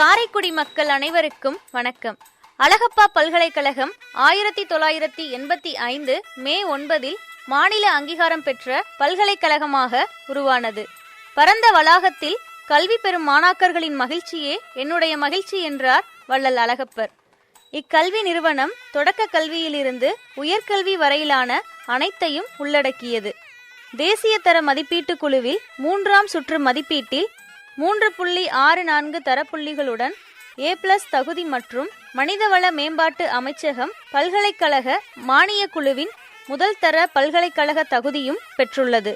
காரைக்குடி மக்கள் அனைவருக்கும் வணக்கம். அழகப்பா பல்கலைக்கழகம் 1985 மே 9 மாநில அங்கீகாரம் பெற்ற பல்கலைக்கழகமாக உருவானது. பரந்த வளாகத்தில் கல்வி பெறும் மாணாக்கர்களின் மகிழ்ச்சியே என்னுடைய மகிழ்ச்சி என்றார் வள்ளல் அழகப்பர். இக்கல்வி நிறுவனம் தொடக்க கல்வியிலிருந்து உயர்கல்வி வரையிலான அனைத்தையும் உள்ளடக்கியது. தேசிய தர மதிப்பீட்டு குழுவில் 3ஆம் சுற்று மதிப்பீட்டில் 3.64 தரப்புள்ளிகளுடன் A+ தகுதி மற்றும் மனிதவள மேம்பாட்டு அமைச்சகம் பல்கலைக்கழக மானிய குழுவின் முதல் தர பல்கலைக்கழக தகுதியும் பெற்றுள்ளது.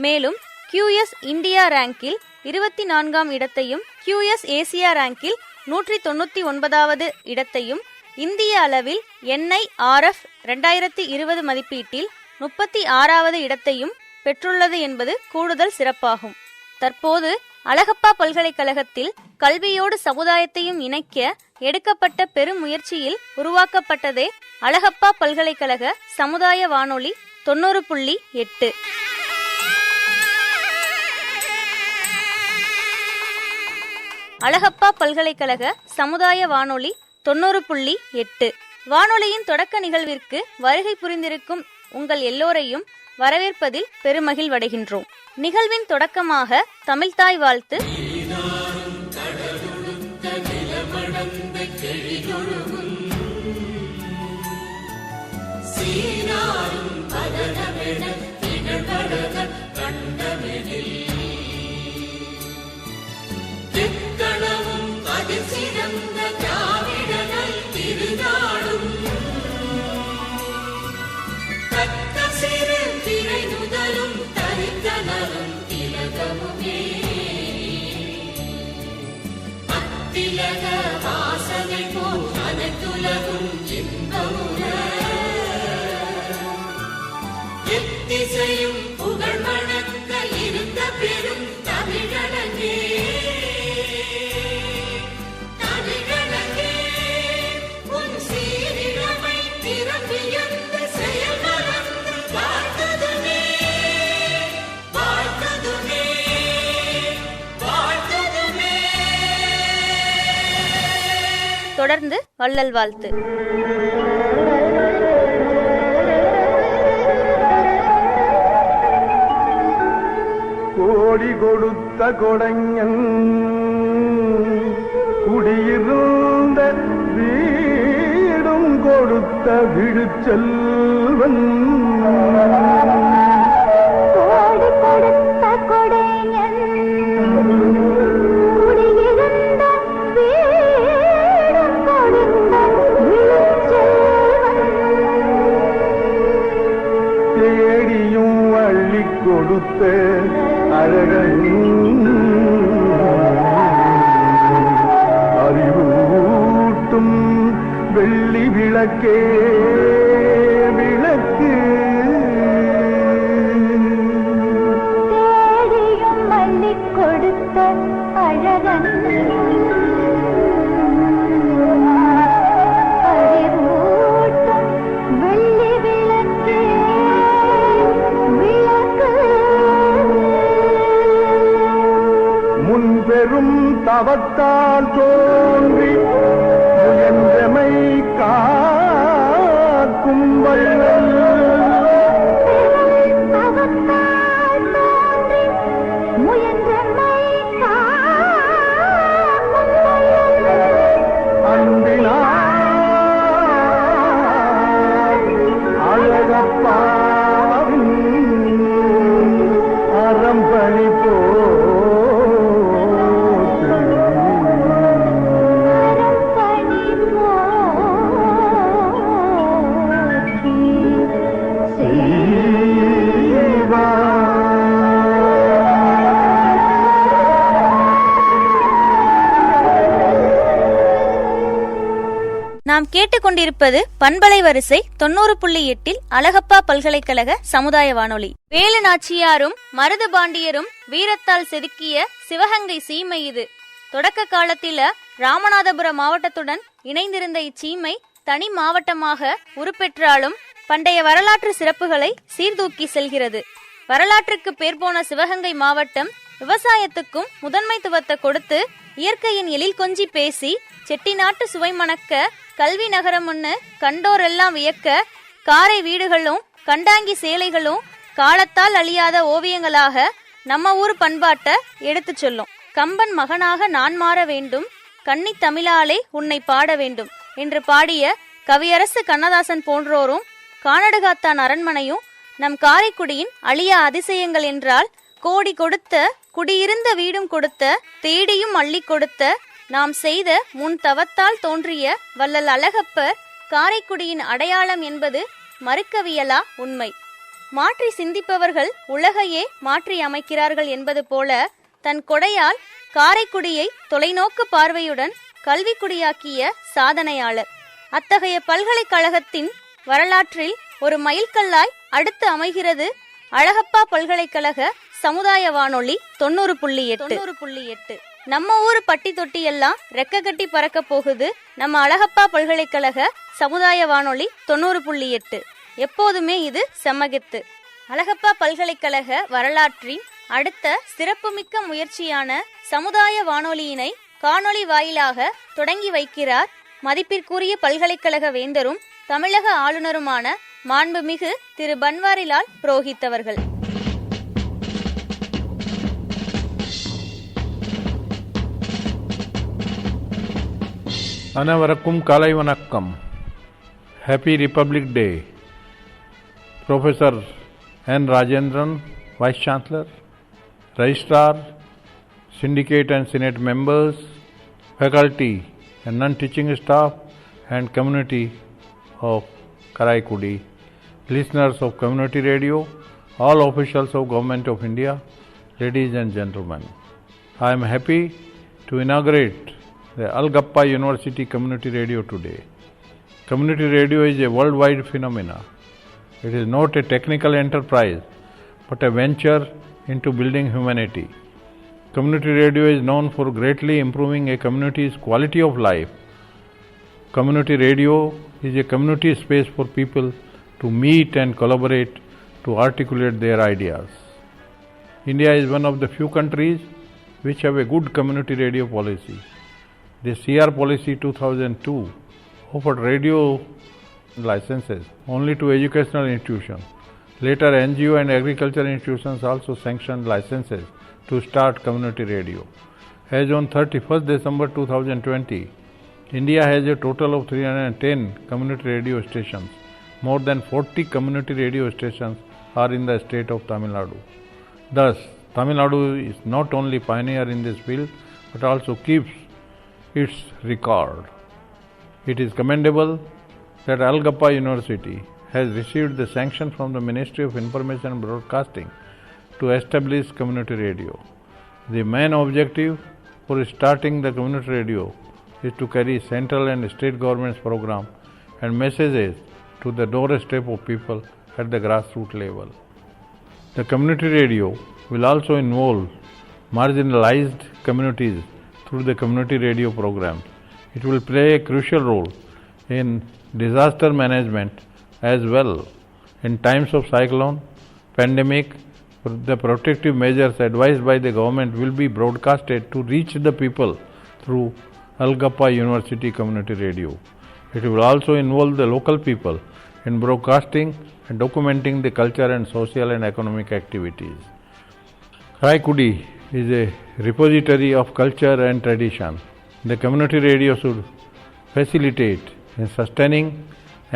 மேலும் QS இந்தியா ரேங்கில் 24ஆம் இடத்தையும் QS ஏசியா ரேங்கில் 199வது இடத்தையும் இந்திய அளவில் NIRF 2020 மதிப்பீட்டில் 36வது இடத்தையும் பெற்றுள்ளது என்பது கூடுதல் சிறப்பாகும். தற்போது அழகப்பா பல்கலைக்கழகத்தில் கல்வியோடு சமுதாயத்தையும் இணைக்க எடுக்கப்பட்ட பெரும் முயற்சியில் உருவாக்கப்பட்டதே அழகப்பா பல்கலைக்கழக சமுதாய வானொலி 90.8. அழகப்பா பல்கலைக்கழக சமுதாய வானொலி 90.8 வானொலியின் தொடக்க நிகழ்விற்கு வருகை புரிந்திருக்கும் உங்கள் எல்லோரையும் வரவேற்பதில் பெருமகிழ்வடைகின்றோம். நிகழ்வின் தொடக்கமாக தமிழ்தாய் வாழ்த்து, தொடர்ந்து வள்ளல் வாழ்த்து. கோடி கொடுத்த கொடைஞன் குடியிருந்த வீடும் கொடுத்த விழுச்செல்வன், கோடி கொடுத்த கொடைஞன் குடியிருந்த வீடும் கொடுத்த விழுச்செல்வன், தேடியும் அள்ளி கொடுத்த அழகன், அறிவூட்டும் வெள்ளி விளக்கே விளக்கு, தேடியும் அள்ளிக் கொடுத்த அழகன், அறிவூட்டும் வெள்ளி விளக்கே விளக்கு, முன்பெரும் தவத்தால் தோன்றி முயன்றமை காக்கும் வள்ளல், அவத்தால் தோன்றி முயன்றமை காக்கும் வள்ளல், அன்பினார் அழகப்பாவின் அறம்பணி அரண்பணி போற்றி நாம் கேட்டுக்கொண்டிருப்பது பண்பலை வரிசை 90.8 அழகப்பா பல்கலைக்கழக சமுதாய வானொலி. வேலு நாச்சியாரும் மருது பாண்டியரும் வீரத்தால் செதுக்கிய சிவகங்கை சீமை இது. தொடக்க காலத்தில ராமநாதபுர மாவட்டத்துடன் இணைந்திருந்த இச்சீமை தனி மாவட்டமாக உருப்பெற்றாலும் பண்டைய வரலாற்று சிறப்புகளை சீர்தூக்கி செல்கிறது. வரலாற்றுக்கு பேர் போன சிவகங்கை மாவட்டம் விவசாயத்துக்கும் முதன்மைத்துவத்தை கொடுத்து இயற்கையின் எழில் கொஞ்சி பேசி செட்டிநாட்டு சுவை மணக்க கல்வி நகரம் ஒன்று கண்டோரெல்லாம் வியக்க காரை வீடுகளும் கண்டாங்கி சேலைகளும் காலத்தால் அழியாத ஓவியங்களாக நம்ம ஊர் பண்பாட்டை எடுத்து சொல்லும். கம்பன் மகனாக நான் மாற வேண்டும், கன்னி தமிழாலே உன்னை பாட வேண்டும் என்று பாடிய கவியரசு கண்ணதாசன் போன்றோரும் கானடுகாத்தான் அரண்மனையும் நம் காரைக்குடியின் அழியா அதிசயங்கள் என்றால் கோடி கொடுத்த குடியிருந்த வீடும் கொடுத்த தேடியும் அள்ளி கொடுத்த நாம் செய்த முன் தவத்தால் தோன்றிய வள்ளல் அழகப்பர் காரைக்குடியின் அடையாளம் என்பது மறுக்கவியலா உண்மை. மாற்றி சிந்திப்பவர்கள் உலகையே மாற்றி அமைக்கிறார்கள் என்பது போல தன் கொடையால் காரைக்குடியை தொலைநோக்கு பார்வையுடன் கல்விக்குடியாக்கிய சாதனையாளர். அத்தகைய பல்கலைக்கழகத்தின் வரலாற்றில் ஒரு மைல்கல்லாய் அடுத்து அமைகிறது அழகப்பா பல்கலைக்கழக சமுதாய வானொலி 90.8. நம்ம ஊரு பட்டி தொட்டி எல்லாம் ரெக்க கட்டி பறக்க போகுது நம்ம அழகப்பா பல்கலைக்கழக சமுதாய வானொலி 90.8. எப்போதுமே இது செம்மகெத்து. அழகப்பா பல்கலைக்கழக வரலாற்றின் அடுத்த சிறப்புமிக்க முயற்சியான சமுதாய வானொலியினை காணொளி வாயிலாக தொடங்கி வைக்கிறார் மதிப்பிற்குரிய பல்கலைக்கழக வேந்தரும் தமிழக ஆளுநருமான மாண்புமிகு திரு பன்வாரிலால் புரோஹித் அவர்கள். அனைவருக்கும் காலை வணக்கம். Happy republic day. Professor N. Rajendran, Vice Chancellor, Registrar, Syndicate and Senate members, faculty and non-teaching staff and community of Karaikudi, listeners of community radio, all officials of Government of India, ladies and gentlemen. I am happy to inaugurate the Algappa University Community Radio today. Community radio is a worldwide phenomenon. It is not a technical enterprise, but a venture into building humanity. Community radio is known for greatly improving a community's quality of life. Community radio is a community space for people to meet and collaborate to articulate their ideas. India is one of the few countries which have a good community radio policy. The CR Policy 2002 offered radio licenses only to educational institutions. Later, NGO and agricultural institutions also sanctioned licenses to start community radio. As on 31st December 2020, India has a total of 310 community radio stations. More than 40 community radio stations are in the state of Tamil Nadu. Thus, Tamil Nadu is not only pioneer in this field, but also keeps its record. It is commendable that Algappa University has received the sanction from the Ministry of Information and Broadcasting to establish community radio. The main objective for starting the community radio is to carry central and state government's program and messages to the doorstep of people at the grassroots level. The community radio will also involve marginalized communities through the community radio program. It will play a crucial role in disaster management as well. In times of cyclone, pandemic, the protective measures advised by the government will be broadcasted to reach the people through Algappa University Community Radio. It will also involve the local people in broadcasting and documenting the culture and social and economic activities. Karaikudi is a repository of culture and tradition. The community radio should facilitate in sustaining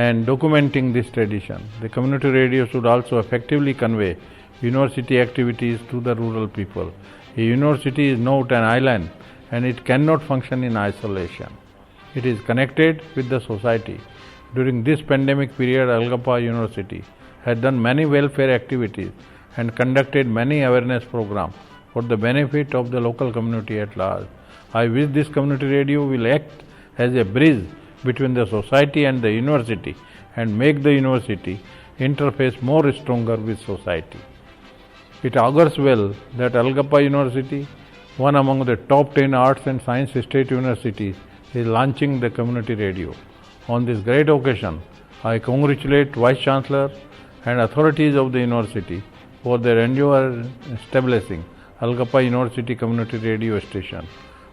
and documenting this tradition. The community radio should also effectively convey university activities to the rural people. A university is not an island and it cannot function in isolation. It is connected with the society. During this pandemic period, Algappa University has done many welfare activities and conducted many awareness programs for the benefit of the local community at large. I wish this community radio will act as a bridge between the society and the university and make the university interface more stronger with society. It augurs well that Algappa University, one among the top 10 arts and science state universities, is launching the community radio. On this great occasion, I congratulate Vice Chancellor and authorities of the university for their endeavor in establishing Algappa University Community Radio Station.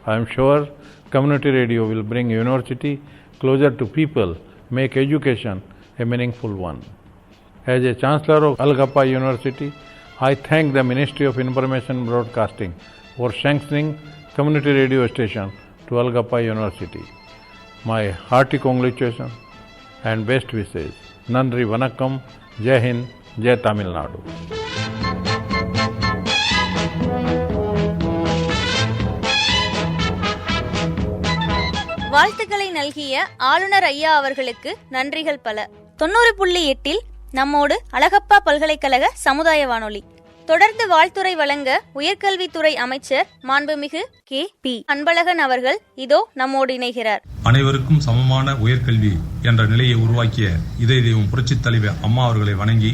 I am sure community radio will bring university closer to people, make education a meaningful one. As a Chancellor of Alagappa University, I thank the Ministry of Information Broadcasting for sanctioning community radio station to Alagappa University. My hearty congratulations and best wishes. Nandri Vanakkam, Jai Hind, Jai Tamil Nadu. வாழ்த்துக்களை நல்கிய ஆளுநர் ஐயா அவர்களுக்கு நன்றிகள் பல. 90.8 நம்மோடு அழகப்பா பல்கலைக்கழக சமுதாய வானொலி. தொடர்ந்து வாழ்த்துரை வழங்க உயர்கல்வித்துறை அமைச்சர் மாண்புமிகு K.P. அன்பழகன் அவர்கள் இதோ நம்மோடு இணைகிறார். அனைவருக்கும் சமமான உயர்கல்வி என்ற நிலையை உருவாக்கிய இதய தெய்வம் புரட்சித் தலைவர் அம்மா அவர்களை வணங்கி,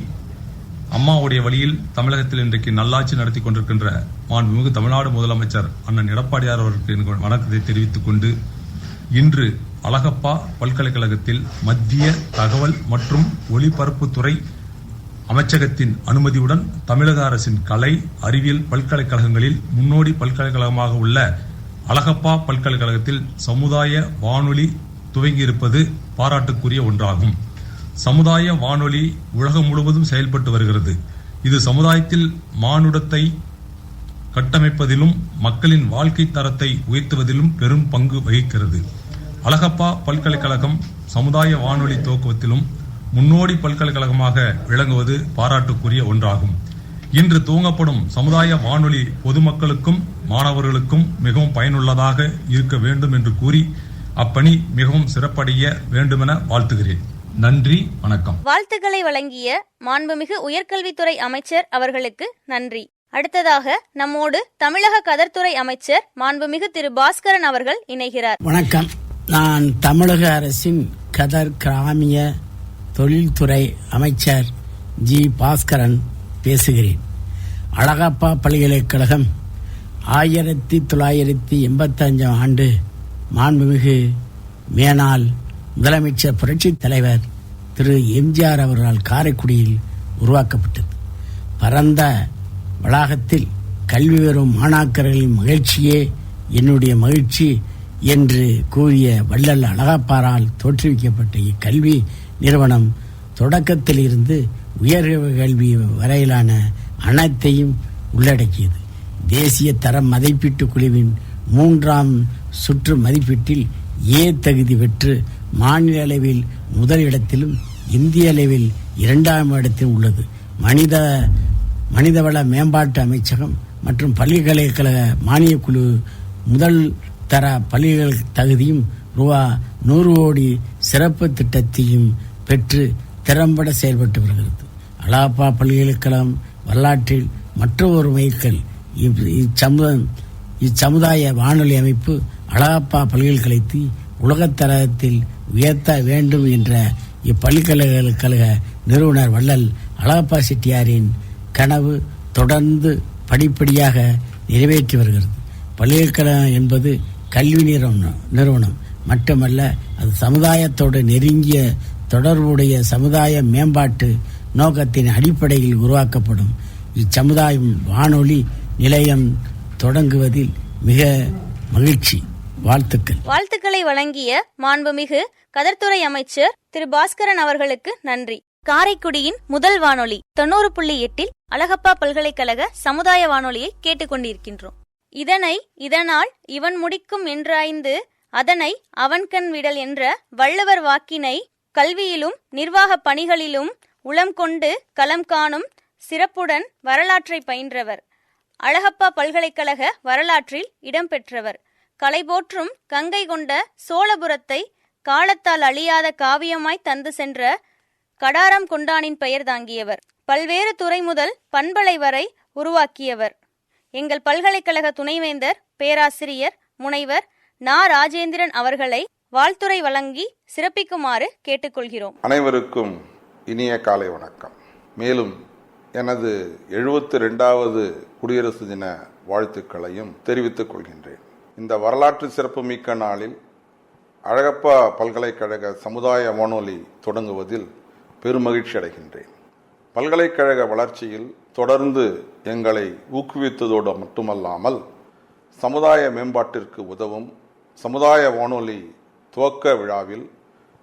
அம்மாவுடைய வழியில் தமிழகத்தில் இன்றைக்கு நல்லாட்சி நடத்தி கொண்டிருக்கின்ற மாண்புமிகு தமிழ்நாடு முதலமைச்சர் அண்ணன் எடப்பாடியார் அவர்களுக்கு வணக்கத்தை தெரிவித்துக் கொண்டு, இன்று அழகப்பா பல்கலைக்கழகத்தில் மத்திய தகவல் மற்றும் ஒலிபரப்புத்துறை அமைச்சகத்தின் அனுமதியுடன் தமிழக அரசின் கலை அறிவியல் பல்கலைக்கழகங்களில் முன்னோடி பல்கலைக்கழகமாக உள்ள அழகப்பா பல்கலைக்கழகத்தில் சமுதாய வானொலி துவங்கியிருப்பது பாராட்டுக்குரிய ஒன்றாகும். சமுதாய வானொலி உலகம் முழுவதும் செயல்பட்டு வருகிறது. இது சமுதாயத்தில் மானுடத்தை கட்டமைப்பதிலும் மக்களின் வாழ்க்கை தரத்தை உயர்த்துவதிலும் பெரும் பங்கு வகிக்கிறது. அழகப்பா பல்கலைக்கழகம் சமுதாய வானொலி துவக்கத்திலும் முன்னோடி பல்கலைக்கழகமாக விளங்குவது பாராட்டுக்குரிய ஒன்றாகும். இன்று துவங்கப்படும் சமுதாய வானொலி பொதுமக்களுக்கும் மாணவர்களுக்கும் மிகவும் பயனுள்ளதாக இருக்க வேண்டும் என்று கூறி அப்பணி மிகவும் சிறப்படைய வேண்டுமென வாழ்த்துகிறேன். நன்றி, வணக்கம். வாழ்த்துக்களை வழங்கிய மாண்புமிகு உயர்கல்வித்துறை அமைச்சர் அவர்களுக்கு நன்றி. அடுத்ததாக நம்மோடு தமிழக கதர்துறை அமைச்சர் மாண்புமிகு திரு பாஸ்கரன் அவர்கள் இணைகிறார். வணக்கம். நான் தமிழக அரசின் கதர் கிராமிய தொழில்துறை அமைச்சர் ஜி பாஸ்கரன் பேசுகிறேன். அழகப்பா பல்கலைக்கழகம் 1985 ஆண்டு மாண்புமிகு மேனாள் முதலமைச்சர் புரட்சித் தலைவர் திரு எம்ஜிஆர் அவர்களால் காரைக்குடியில் உருவாக்கப்பட்டது. பரந்த வளாகத்தில் கல்வி பெறும் மாணாக்கர்களின் மகிழ்ச்சியே என்னுடைய மகிழ்ச்சி என்று கூறிய வள்ளல் அழகப்பாரால் தோற்றுவிக்கப்பட்ட இக்கல்வி நிறுவனம் தொடக்கத்தில் இருந்து உயர்கல்வி வரையிலான அனைத்தையும் உள்ளடக்கியது. தேசிய தர மதிப்பீட்டு குழுவின் 3ஆம் சுற்று மதிப்பீட்டில் ஏ தகுதி பெற்று மாநில அளவில் முதல் இடத்திலும் இந்திய அளவில் 2ஆம் இடத்திலும் உள்ளது. மனிதவள மேம்பாட்டு அமைச்சகம் மற்றும் பல்கலைக்கழக மானியக் குழு முதல் தர பள்ளிகள் தகுதியும் ரூ. 100 கோடி சிறப்பு திட்டத்தையும் பெற்று திறம்பட செயல்பட்டு வருகிறது. அழகப்பா பல்கலைக்கழகம் வரலாற்றில் மற்றொரு மைல்கல். இச்சமுதாய வானொலி அமைப்பு அழகப்பா பல்கலைக்கழகத்தை உலகத்தரத்தில் உயர்த்த வேண்டும் என்ற இப்பல்கலைக்கழக நிறுவனர் வள்ளல் அழகப்பா செட்டியாரின் கனவு தொடர்ந்து படிப்படியாக நிறைவேற்றி வருகிறது. பல்கலைக்கழகம் என்பது கல்வி நிறுவனம் மட்டுமல்ல, அது சமுதாயத்தோடு நெருங்கிய தொடர்புடைய சமுதாய மேம்பாட்டு நோக்கத்தின் அடிப்படையில் உருவாக்கப்படும் இச்சமுதாயம் வானொலி நிலையம் தொடங்குவதில் மிக மகிழ்ச்சி. வாழ்த்துக்களை வழங்கிய மாண்புமிகு கதர்துறை அமைச்சர் திரு பாஸ்கரன் அவர்களுக்கு நன்றி. காரைக்குடியின் முதல் வானொலி 90.8 அழகப்பா பல்கலைக்கழக சமுதாய வானொலியை கேட்டுக்கொண்டிருக்கின்றோம். இதனால் இவன் முடிக்கும் என்றாய்ந்து அதனை அவன்கண் விடல் என்ற வள்ளுவர் வாக்கினை கல்வியிலும் நிர்வாக பணிகளிலும் உளம் கொண்டு களம் காணும் சிறப்புடன் வரலாற்றை பயின்றவர். அழகப்பா பல்கலைக்கழக வரலாற்றில் இடம்பெற்றவர். கலை போற்றும் கங்கை கொண்ட சோழபுரத்தை காலத்தால் அழியாத காவியமாய் தந்து சென்ற கடாரம் கொண்டானின் பெயர் தாங்கியவர். பல்வேறு துறை முதல் பண்பலை வரை உருவாக்கியவர். எங்கள் பல்கலைக்கழக துணைவேந்தர் பேராசிரியர் முனைவர் நா. ராஜேந்திரன் அவர்களை வாழ்த்துரை வழங்கி சிறப்பிக்குமாறு கேட்டுக்கொள்கிறோம். அனைவருக்கும் இனிய காலை வணக்கம். மேலும் எனது 72வது குடியரசு தின வாழ்த்துக்களையும் தெரிவித்துக் கொள்கின்றேன். இந்த வரலாற்று சிறப்புமிக்க நாளில் அழகப்பா பல்கலைக்கழக சமுதாய வானொலி தொடங்குவதில் பெருமகிழ்ச்சி அடைகின்றேன். பல்கலைக்கழக வளர்ச்சியில் தொடர்ந்து எங்களை ஊக்குவித்ததோடு மட்டுமல்லாமல் சமுதாய மேம்பாட்டிற்கு உதவும் சமுதாய வானொலி துவக்க விழாவில்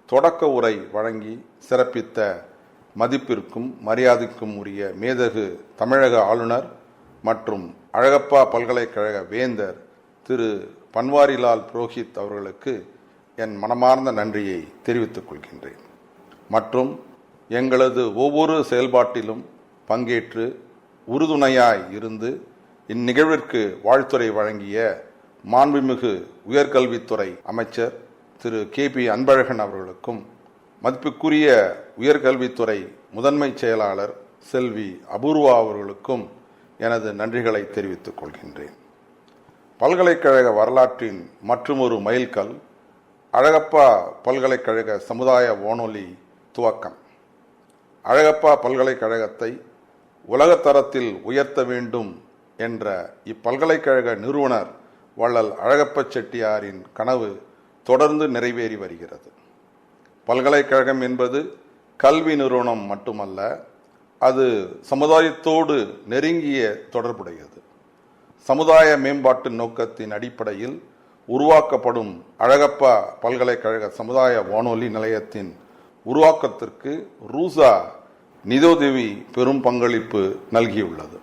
தொடக்க உரை வழங்கி சிறப்பித்த மதிப்பிற்கும் மரியாதைக்கும் உரிய மேதகு தமிழக ஆளுநர் மற்றும் அழகப்பா பல்கலைக்கழக வேந்தர் திரு பன்வாரிலால் புரோஹித் அவர்களுக்கு என் மனமார்ந்த நன்றியை தெரிவித்துக் கொள்கின்றேன். மற்றும் எங்களது ஒவ்வொரு செயல்பாட்டிலும் பங்கேற்று உறுதுணையாய் இருந்து இந்நிகழ்விற்கு வாழ்த்துரை வழங்கிய மாண்புமிகு உயர்கல்வித்துறை அமைச்சர் திரு KP அன்பழகன் அவர்களுக்கும் மதிப்புக்குரிய உயர்கல்வித்துறை முதன்மை செயலாளர் செல்வி அபூர்வா அவர்களுக்கும் எனது நன்றிகளை தெரிவித்துக் கொள்கின்றேன். பல்கலைக்கழக வரலாற்றின் மற்றுமொரு மைல்கல் அழகப்பா பல்கலைக்கழக சமுதாய வானொலி துவக்கம். அழகப்பா பல்கலைக்கழகத்தை உலகத்தரத்தில் உயர்த்த வேண்டும் என்ற இப்பல்கலைக்கழக நிறுவனர் வள்ளல் அழகப்ப செட்டியாரின் கனவு தொடர்ந்து நிறைவேறி வருகிறது. பல்கலைக்கழகம் என்பது கல்வி நிறுவனம் மட்டுமல்ல, அது சமுதாயத்தோடு நெருங்கிய தொடர்புடையது. சமுதாய மேம்பாட்டு நோக்கத்தின் அடிப்படையில் உருவாக்கப்படும் அழகப்பா பல்கலைக்கழக சமுதாய வானொலி நிலையத்தின் உருவாக்கத்திற்கு ரூசா நிதோதேவி பெரும் பங்களிப்பு நல்கியுள்ளது.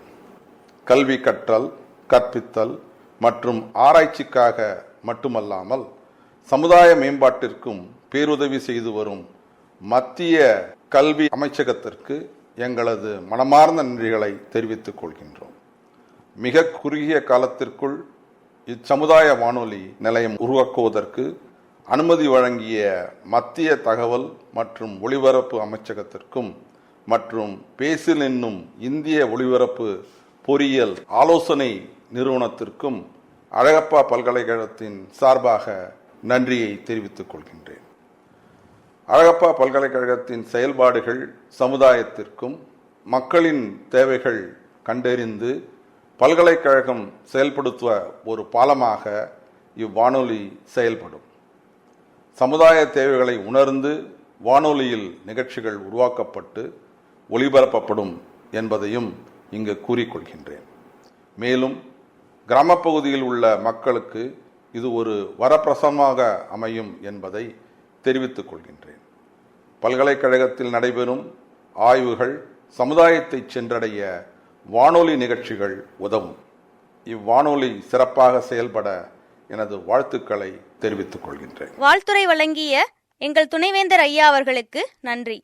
கல்வி கற்றல், கற்பித்தல் மற்றும் ஆராய்ச்சிக்காக மட்டுமல்லாமல் சமுதாய மேம்பாட்டிற்கும் பேருதவி செய்து வரும் மத்திய கல்வி அமைச்சகத்திற்கு எங்களது மனமார்ந்த நன்றிகளை தெரிவித்துக் கொள்கின்றோம். மிக குறுகிய காலத்திற்குள் இச்சமுதாய வானொலி நிலையம் உருவாக்குவதற்கு அனுமதி வழங்கிய மத்திய தகவல் மற்றும் ஒலிபரப்பு அமைச்சகத்திற்கும் மற்றும் பேசில் என்னும் இந்திய ஒலிபரப்பு பொறியியல் ஆலோசனை நிறுவனத்திற்கும் அழகப்பா பல்கலைக்கழகத்தின் சார்பாக நன்றியை தெரிவித்துக் கொள்கின்றேன். அழகப்பா பல்கலைக்கழகத்தின் செயல்பாடுகள் சமுதாயத்திற்கும் மக்களின் தேவைகள் கண்டறிந்து பல்கலைக்கழகம் செயல்படுத்துவ ஒரு பாலமாக இவ்வானொலி செயல்படும். சமுதாய தேவைகளை உணர்ந்து வானொலியில் நிகழ்ச்சிகள் உருவாக்கப்பட்டு ஒளிபரப்பப்படும் என்பதையும் இங்கு கூறிக்கொள்கின்றேன். மேலும் கிராமப்பகுதியில் உள்ள மக்களுக்கு இது ஒரு வரப்பிரசாதமாக அமையும் என்பதை தெரிவித்துக் கொள்கின்றேன். பல்கலைக்கழகத்தில் நடைபெறும் ஆய்வுகள் சமுதாயத்தை சென்றடைய வானொலி நிகழ்ச்சிகள் உதவும். இவ்வானொலி சிறப்பாக செயல்பட எனது வாழ்த்துக்களை தெரிவித்துக் கொள்கின்றேன். வாழ்த்துரை வழங்கிய எங்கள் துணைவேந்தர் ஐயா அவர்களுக்கு நன்றி.